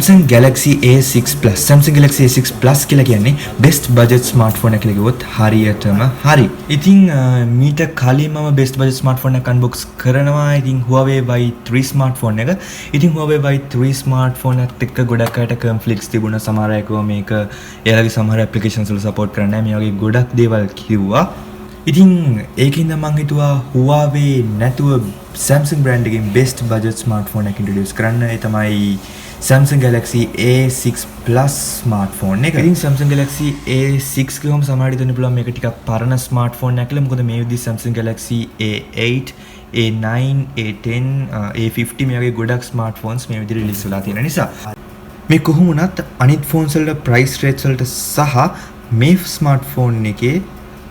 Samsung Galaxy A6 Plus. Samsung Galaxy A6 Plus කියලා කියන්නේ best budget smartphone එක කියලා කිව්වොත් හරියටම හරි. ඉතින් මීට කලින් මම best budget smartphone එක unbox කරනවා. ඉතින් Huawei Y3 smartphone එක. ඉතින් Huawei Y3 smartphone එකත් එක්ක ගොඩක් අයට conflicts තිබුණා. සමහර අය කිව්වා මේක එයාලගේ සමහර applications වල support කරන්නේ නැහැ. මේ වගේ ගොඩක් දේවල් කිව්වා. ඉතින් ඒකින්ද මං හිතුවා Huawei නැතුව Samsung brand එකකින් best budget smartphone එක introduce කරන්න. ඒ තමයි Samsung Galaxy A6 Plus smartphone එක. ඉතින් Samsung Galaxy A6 කියවම සමහරවිට දෙන්න පුළුවන් මේක ටිකක් පරණ smartphone එකක් කියලා. මොකද මේ විදිහ Samsung Galaxy A8, A9, A10, A50 මේ වගේ ගොඩක් smartphones මේ විදිහට release වෙලා තියෙන නිසා මේ කොහොම වුණත් අනිත් phones වල price rates වලට සහ මේ smartphone එකේ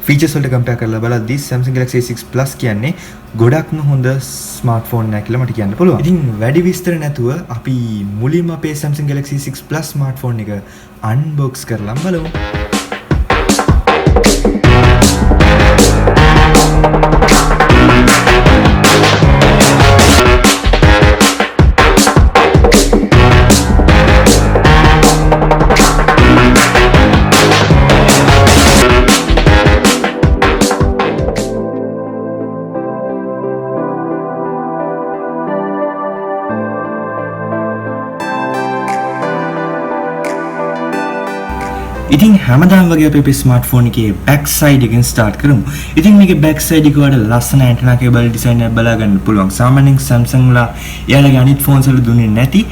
features වලට compare කරලා බලද්දී Samsung Galaxy A6 Plus කියන්නේ ගොඩක්ම හොඳ smartphone එකක් කියලා මට කියන්න පුළුවන්. ඉතින් වැඩි විස්තර නැතුව අපි මුලින්ම අපේ Samsung Galaxy A6 Plus smartphone එක unbox කරලා බලමු. ඉතින් හැමදාම වගේ අපි ස්මාර්ට්ෆෝන් එකේ back side එකෙන් start කරමු. ඉතින් මේකේ back side එක වල ලස්සන antenna cable design එකක් බලා ගන්න පුළුවන්. සාමාන්‍යයෙන් Samsung ලා එයාලගේ අනිත් phones වල දුන්නේ නැති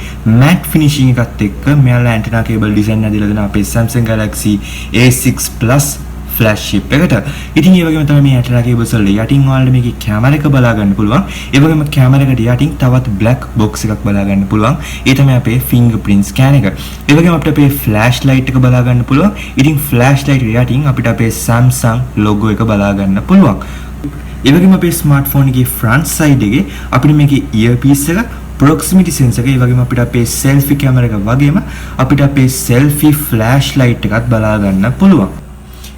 matte finishing එකත් එක්ක මෙයාලා antenna cable design හදලා දෙන අපේ Samsung Galaxy A6 Plus flagship එකට. ඉතින් ඒ වගේම තමයි මේ antenna cables වල යටින් ඔයාලට මේකේ කැමරා එක බලා ගන්න පුළුවන්. ඒ වගේම කැමරා එකට යටින් තවත් black box එකක් බලා ගන්න පුළුවන්. ඒ තමයි අපේ fingerprint scan එක. ඒ වගේම අපිට අපේ flashlight එක බලා ගන්න පුළුවන්. ඉතින් flashlight යටින් අපිට අපේ Samsung logo එක බලා ගන්න පුළුවන්. ඒ වගේම අපේ smartphone එකේ front side එකේ අපිට මේකේ earpiece එක proximity sensor එක, ඒ වගේම අපිට අපේ selfie camera එක වගේම අපිට අපේ selfie flashlight එකත් බලා ගන්න පුළුවන්.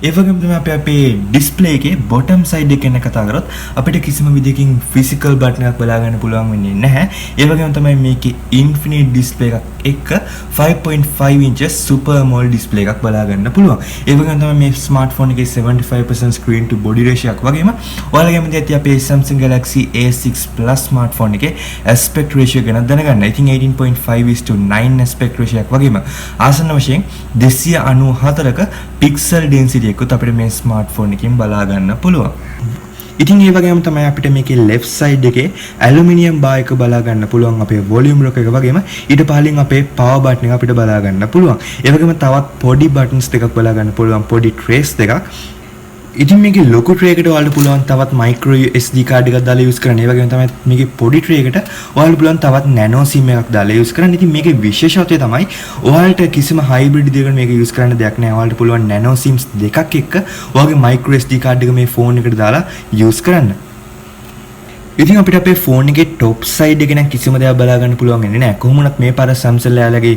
ඒ වගේම තමයි අපේ display එකේ bottom side එක ගැන කතා කරොත් අපිට කිසිම විදිහකින් physical button එකක් බලා ගන්න පුළුවන් වෙන්නේ නැහැ. ඒ වගේම තමයි මේකේ infinite display එකක් එක්ක 5.5 inches super AMOLED display එකක් බලා ගන්න පුළුවන්. ඒ වගේම තමයි මේ smartphone එකේ 75% screen to body ratio එකක් වගේම ඔයාලගේ මැදදී අපේ Samsung Galaxy A6 Plus smartphone එකේ aspect ratio ගැන දැනගන්න. ඉතින් 18.5:9 aspect ratio එකක් වගේම ආසන්න වශයෙන් 294ක pixel density එකත් අපිට මේ ස්මාර්ට්ෆෝන් එකකින් බලා ගන්න පුළුවන්. ඉතින් ඒ වගේම තමයි අපිට මේකේ left side එකේ ඇලුමිනියම් බාර් එක බලා ගන්න පුළුවන්. අපේ volume rock එක වගේම ඊට පහලින් අපේ power button එක අපිට බලා ගන්න පුළුවන්. ඒ වගේම තවත් පොඩි buttons දෙකක් බලා ගන්න පුළුවන්, පොඩි trace දෙකක්. ඉතින් මේකේ ලොකු tray එකට ඔයාලට පුළුවන් තවත් micro SD card එකක් දාලා use කරන්න. ඒ වගේම තමයි මේකේ පොඩි tray එකට ඔයාලට පුළුවන් තවත් nano sim එකක් දාලා use කරන්න. ඉතින් මේකේ විශේෂත්වය තමයි ඔයාලට කිසිම hybrid දෙයකට මේක use කරන්න දෙයක් නැහැ. ඔයාලට පුළුවන් nano sims දෙකක් එක්ක ඔයාගේ micro SD card එක මේ phone එකට දාලා use කරන්න. ඉතින් අපිට අපේ phone එකේ top side එක නම් කිසිම දෙයක් බලා ගන්න පුළුවන් වෙන්නේ නැහැ. කොහොම වුණත් මේ පාර Samsung යාලගේ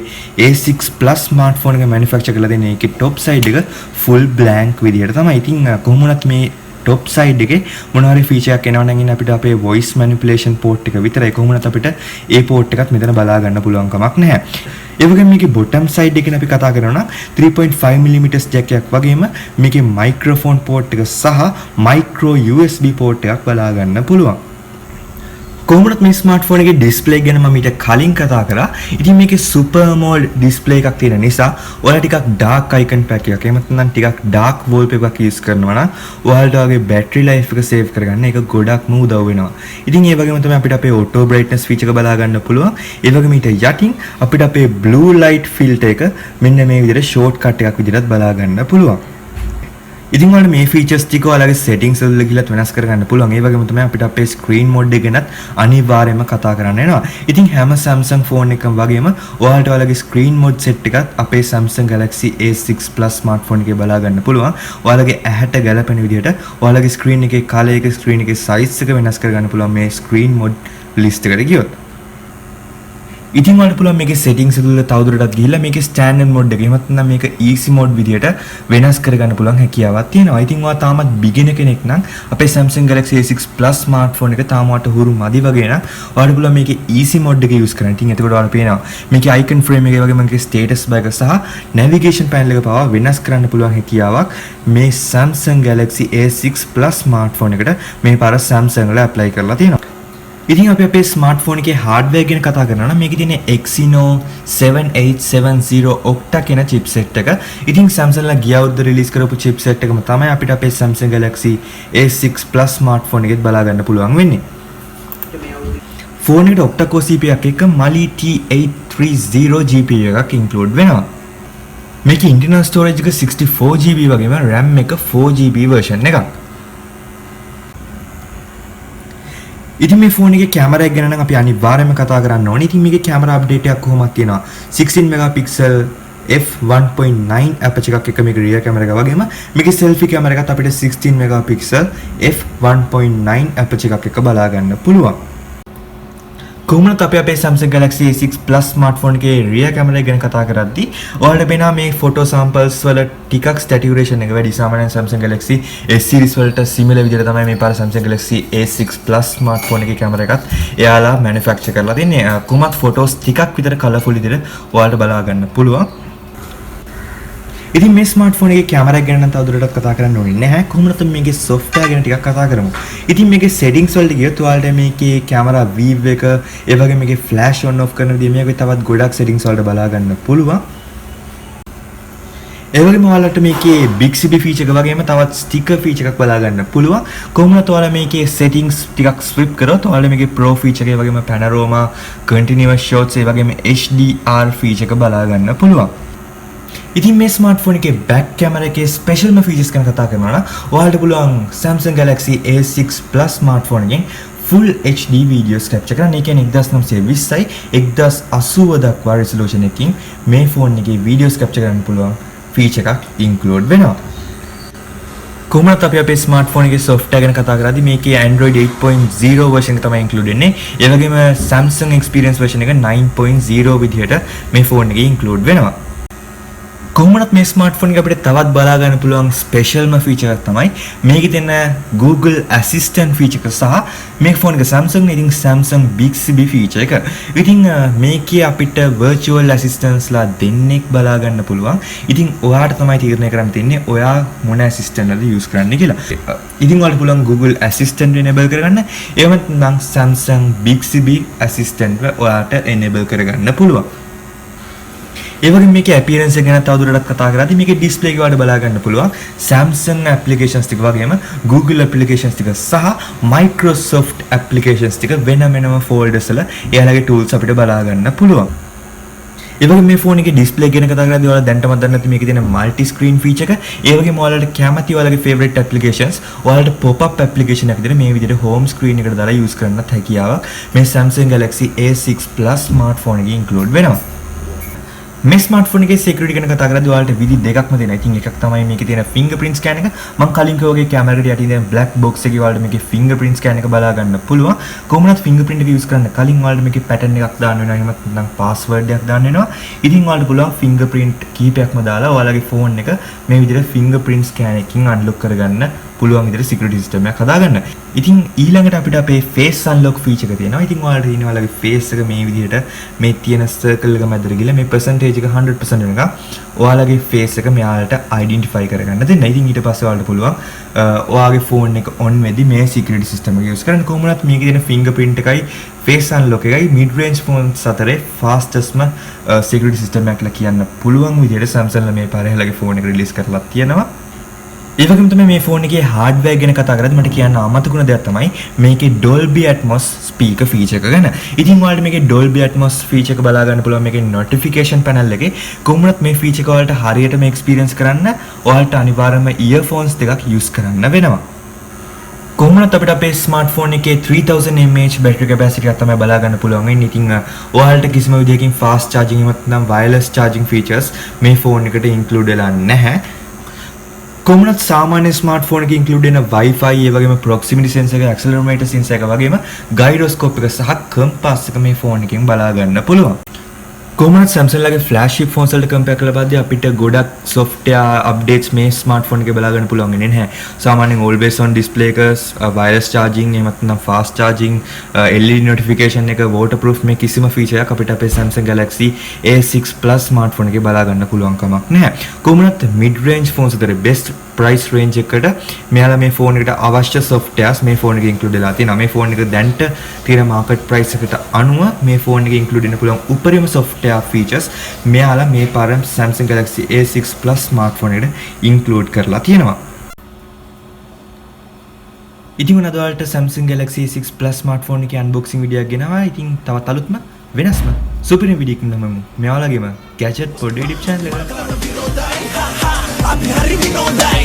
A6 Plus smartphone එක manufacture කරලා දෙන්නේ ඒකේ top side එක full blank විදිහට තමයි. ඉතින් කොහොම වුණත් මේ top side එකේ මොන හරි feature එකක් එනවා නම් අපිට අපේ voice manipulation port එක විතරයි. කොහොම වුණත් අපිට ඒ port එකත් මෙතන බලා ගන්න පුළුවන් කමක් නැහැ. ඒ වගේම මේකේ bottom side එකෙන් අපි කතා කරනවා නම් 3.5mm jack එකක් වගේම මේකේ microphone port එක සහ micro USB port එකක් බලා ගන්න පුළුවන්. කොහොමද මේ ස්මාර්ට්ෆෝන් එකේ ඩිස්ප්ලේ ගැන මම ඊට කලින් කතා කරා. ඉතින් මේකේ super AMOLED ඩිස්ප්ලේ එකක් තියෙන නිසා ඔයාලා ටිකක් dark icon pack එකක් එහෙම නැත්නම් ටිකක් dark wallpaper එකක් use කරනවා නම් ඔයාලට ඔයාගේ battery life එක save කරගන්න ඒක ගොඩක්ම උදව් වෙනවා. ඉතින් ඒ වගේම තමයි අපිට අපේ auto brightness feature එක බලා ගන්න පුළුවන්. ඒ වගේම ඊට යටින් අපිට අපේ blue light filter එක මෙන්න මේ විදිහට shortcut එකක් විදිහට බලා ගන්න පුළුවන්. ඉතින් ඔයාලට මේ features ටික ඔයාලගේ settings වල ගිහලා වෙනස් කරගන්න පුළුවන්. ඒ වගේම තමයි අපිට අපේ screen mode එක ගැනත් අනිවාර්යයෙන්ම කතා කරන්න වෙනවා. ඉතින් හැම Samsung phone එකකම වගේම ඔයාලට ඔයාලගේ screen mode set එකත් අපේ Samsung Galaxy A6 Plus smartphone එකේ බලා ගන්න පුළුවන්. ඔයාලගේ ඇහැට ගැලපෙන විදිහට ඔයාලගේ screen එකේ color එක, screen එකේ size එක වෙනස් කරගන්න පුළුවන් මේ screen mode list එකට ගියොත්. ඉතින් ඔයාලට පුළුවන් මේකේ settings වල තවදුරටත් ගිහිල්ලා මේකේ standard mode එක එහෙමත් නැත්නම් මේක easy mode විදියට වෙනස් කරගන්න පුළුවන් හැකියාවක් තියෙනවා. ඉතින් ඔයා තාමත් beginner කෙනෙක් නම් අපේ Samsung Galaxy A6 Plus smartphone එක තාම ඔයාලට හුරු මදි වගේ නම් ඔයාලට පුළුවන් මේකේ easy mode එක use කරන්න. ඉතින් එතකොට ඔයාලට පේනවා මේකේ icon frame එකේ වගේ මේකේ status bar එක සහ navigation panel එක පවා වෙනස් කරන්න පුළුවන් හැකියාවක් මේ Samsung Galaxy A6 Plus smartphone එකට මේ පාර Samsung වල apply කරලා තියෙනවා. ඉතින් අපි අපේ ස්මාර්ට්ෆෝන් එකේ හાર્ඩ්වෙයාර් ගැන කතා කරනවා නම් මේකේ තියෙන Exynos 7870 Octa කියන chipset එක. ඉතින් Samsung ලා ගිය අවුරුද්ද රිලීස් කරපු chipset එකම තමයි අපිට අපේ Samsung Galaxy A6 Plus smartphone එකෙත් බලා ගන්න පුළුවන් වෙන්නේ. ෆෝන් එකට Octa core CPU එකක් එක්ක Mali T830 GPU එකක් include වෙනවා. මේකේ internal storage එක 64GB වගේම RAM එක 4GB version එකක්. ඉතින් මේ ෆෝන් එකේ කැමරා එක ගැන නම් අපි අනිවාර්යයෙන්ම කතා කරන්න ඕනේ. ඉතින් මේකේ කැමරා අප්ඩේට් එකක් කොහොමද තියෙනවා 16 මෙගාපික්සල් f1.9 aperture එකක් එක මේක රියර් කැමරා එක වගේම මේකේ selfie කැමරා එකත් අපිට 16 මෙගාපික්සල් f1.9 aperture එකක් එක බලා ගන්න පුළුවන්. කොහොමද අපි අපේ Samsung Galaxy A6 Plus smartphone එකේ rear camera ගැන කතා කරද්දී ඔයාලට පේනවා මේ photo samples වල ටිකක් saturation එක වැඩි. සාමාන්‍යයෙන් Samsung Galaxy S series වලට similar විදිහට තමයි මේ පාර Samsung Galaxy A6 Plus smartphone එකේ camera එකත් එයාලා manufacture කරලා තින්නේ. කොහොමත් photos ටිකක් විතර colourful විදිහට ඔයාලට බලා ගන්න පුළුවන්. ඉතින් මේ ස්මාර්ට්ෆෝන් එකේ කැමරා ගැන නම් තවදුරටත් කතා කරන්න ඕනේ නැහැ. කොහොමද මේකේ software ගැන ටිකක් කතා කරමු. ඉතින් මේකේ settings වලට ගියොත් ඔයාලට මේකේ කැමරා view එක, ඒ වගේම මේකේ flash on off කරන විදිහ මේකේ තවත් ගොඩක් settings වලට බලා ගන්න පුළුවන්. ඒ වගේම ඔයාලට මේකේ Bixby feature එක වගේම තවත් sticker feature එකක් බලා ගන්න පුළුවන්. කොහොමද ඔයාලා මේකේ settings ටිකක් swipe කරොත් ඔයාලා මේකේ pro feature එක, ඒ වගේම panorama, continuous shots, ඒ වගේම HDR feature එක බලා ගන්න පුළුවන්. ඉතින් මේ ස්මාර්ට්ෆෝන් එකේ back camera එකේ specialම features ගැන කතා කරනවා නම් ඔයාලට පුළුවන් Samsung Galaxy A6 Plus smartphone එකෙන් full HD videos capture කරන්න. ඒ කියන්නේ 1920යි 1080 දක්වා resolution එකකින් මේ ෆෝන් එකේ videos capture කරන්න පුළුවන් feature එකක් include වෙනවා. කොහොමද අපි අපේ ස්මාර්ට්ෆෝන් එකේ software ගැන කතා කරද්දී මේකේ Android 8.0 version එක තමයි include වෙන්නේ. ඒ වගේම Samsung experience version එක 9.0 විදිහට මේ ෆෝන් එකේ include වෙනවා. කොහොමවත් මේ ස්මාර්ට්ෆෝන් එක අපිට තවත් බලා ගන්න පුළුවන් ස්පෙෂල්ම ෆීචර් එකක් තමයි මේකේ තියෙන Google Assistant feature එක සහ මේ ෆෝන් එක Samsung නේ. ඉතින් Samsung Bixby feature එක. ඉතින් මේකේ අපිට virtual assistants ලා දෙන්නෙක් බලා ගන්න පුළුවන්. ඉතින් ඔයාට තමයි තීරණය කරන්න තියෙන්නේ ඔයා මොන assistant එකද use කරන්න කියලා. ඉතින් ඔයාලට පුළුවන් Google Assistant enable කරගන්න. එහෙම නැත්නම් Samsung Bixby assistant ඔයාට enable කරගන්න පුළුවන්. ඒ වගේම මේකේ appearance එක ගැන තවදුරටත් කතා කරද්දී මේකේ display එක වල බලා ගන්න පුළුවන් Samsung applications ටික වගේම Google applications ටික සහ Microsoft applications ටික වෙනම folders වල එයාලගේ tools අපිට බලා ගන්න පුළුවන්. ඒ වගේම මේ ෆෝන් එකේ display ගැන කතා කරද්දී ඔයාලා දැනටමත් දන්නේ නැති මේකේ තියෙන multi screen feature එක. ඒ වගේම ඔයාලට කැමති ඔයාලගේ favorite applications ඔයාලට pop up application එකක් විදිහට මේ විදිහට home screen එකට දාලා use කරන්නත් හැකියාවක් මේ Samsung Galaxy A6 Plus smartphone එකේ include වෙනවා. මේ ස්මාර්ට්ෆෝන් එකේ security ගැන කතා කරද්දී ඔයාලට විදි දෙකක්ම තියෙනවා. ඉතින් එකක් තමයි මේකේ තියෙන fingerprint scan එක. මම කලින් කිව්වා වගේ කැමරා එකට යටින් තියෙන black box එකේ ඔයාලට මේකේ fingerprint scan එක බලා ගන්න පුළුවන්. කොහොමවත් fingerprint එක use කරන්න කලින් ඔයාලට මේකේ pattern එකක් දාන්න වෙනවා. එහෙම නැත්නම් password එකක් දාන්න වෙනවා. ඉතින් ඔයාලට පුළුවන් fingerprint කීපයක්ම දාලා ඔයාලගේ phone එක මේ විදිහට fingerprint scan එකකින් unlock කරගන්න පුළුවන් විදිහට security system එකක් හදාගන්න. ඉතින් ඊළඟට අපිට අපේ face unlock feature එක තියෙනවා. ඉතින් ඔයාලට තියෙන ඔයාලගේ face එක මේ විදිහට මේ තියෙන circle එක මැදට ගිහලා මේ percentage එක 100% වෙනකම් ඔයාලගේ face එක මෙයාලට identify කරගන්න දෙන්න. ඉතින් ඊට පස්සේ ඔයාලට පුළුවන් ඔයාගේ phone එක on වෙද්දී මේ security system එක use කරන්න. කොහොමවත් මේකේ තියෙන fingerprint එකයි face unlock එකයි mid range phones අතරේ fastestම security system එකක් කියලා කියන්න පුළුවන් විදිහට Samsung මේ පාරේලගේ phone එක release කරලා තියෙනවා. ඒ වගේම තමයි මේ ෆෝන් එකේ hardware ගැන කතා කරද්දී මට කියන්න අමතකුණ දෙයක් තමයි මේකේ Dolby Atmos speaker feature එක ගැන. ඉතින් ඔයාලට මේකේ Dolby Atmos feature එක බලා ගන්න පුළුවන් මේකේ notification panel එකේ. කොහොමවත් මේ feature එක ඔයාලට හරියටම experience කරන්න ඔයාලට අනිවාර්යයෙන්ම earphones දෙකක් use කරන්න වෙනවා. කොහොමවත් අපිට අපේ ස්මාර්ට්ෆෝන් එකේ 3000 mAh battery capacity එකක් තමයි බලා ගන්න පුළුවන් වෙන්නේ. ඉතින් ඔයාලට කිසිම විදියකින් fast charging එහෙම නැත්නම් wireless charging features මේ ෆෝන් එකට include වෙලා නැහැ. කොමුණත් සාමාන්‍ය ස්මාර්ට්ෆෝන් එකේ ඉන්ක්ලූඩ් වෙන Wi-Fi ඒ වගේම proximity sensor එක, accelerometer sensor එක වගේම gyroscope එක සහ compass එක මේ ෆෝන් එකෙන් බලා ගන්න පුළුවන්. කොහොමද Samsung ලගේ flagship phones වලට compare කරලා බලද්දී අපිට ගොඩක් software updates මේ smartphone එකේ බලා ගන්න පුළුවන් වෙන්නේ නැහැ. සාමාන්‍යයෙන් always on display එක, wireless charging, එහෙමත් නැත්නම් fast charging, LED notification එක, waterproof මේ කිසිම feature එකක් අපිට අපේ Samsung Galaxy A6 Plus smartphone එකේ බලා ගන්න පුළුවන් කමක් නැහැ. කොහොමද mid range phones අතර best price range එකට මෙයාලා මේ ෆෝන් එකට අවශ්‍ය softwares මේ ෆෝන් එකේ include වෙලා තියෙනවා. මේ ෆෝන් එක දැන්ට තියෙන market price එකට අනුව මේ ෆෝන් එකේ include වෙන්න පුළුවන් උපරිම software features මෙයාලා මේ පාර Samsung Galaxy A6 Plus smartphone එකට include කරලා තියෙනවා. ඉතින් උනද ඔයාලට Samsung Galaxy A6 Plus smartphone එකේ unboxing video එකක් ගෙනවා. ඉතින් තවත් අලුත්ම වෙනස්ම සුපිරි වීඩියෝ එකකින් තමයි මෙයාලගේම gadget පොඩි YouTube channel එකට අපි හරි විනෝදයි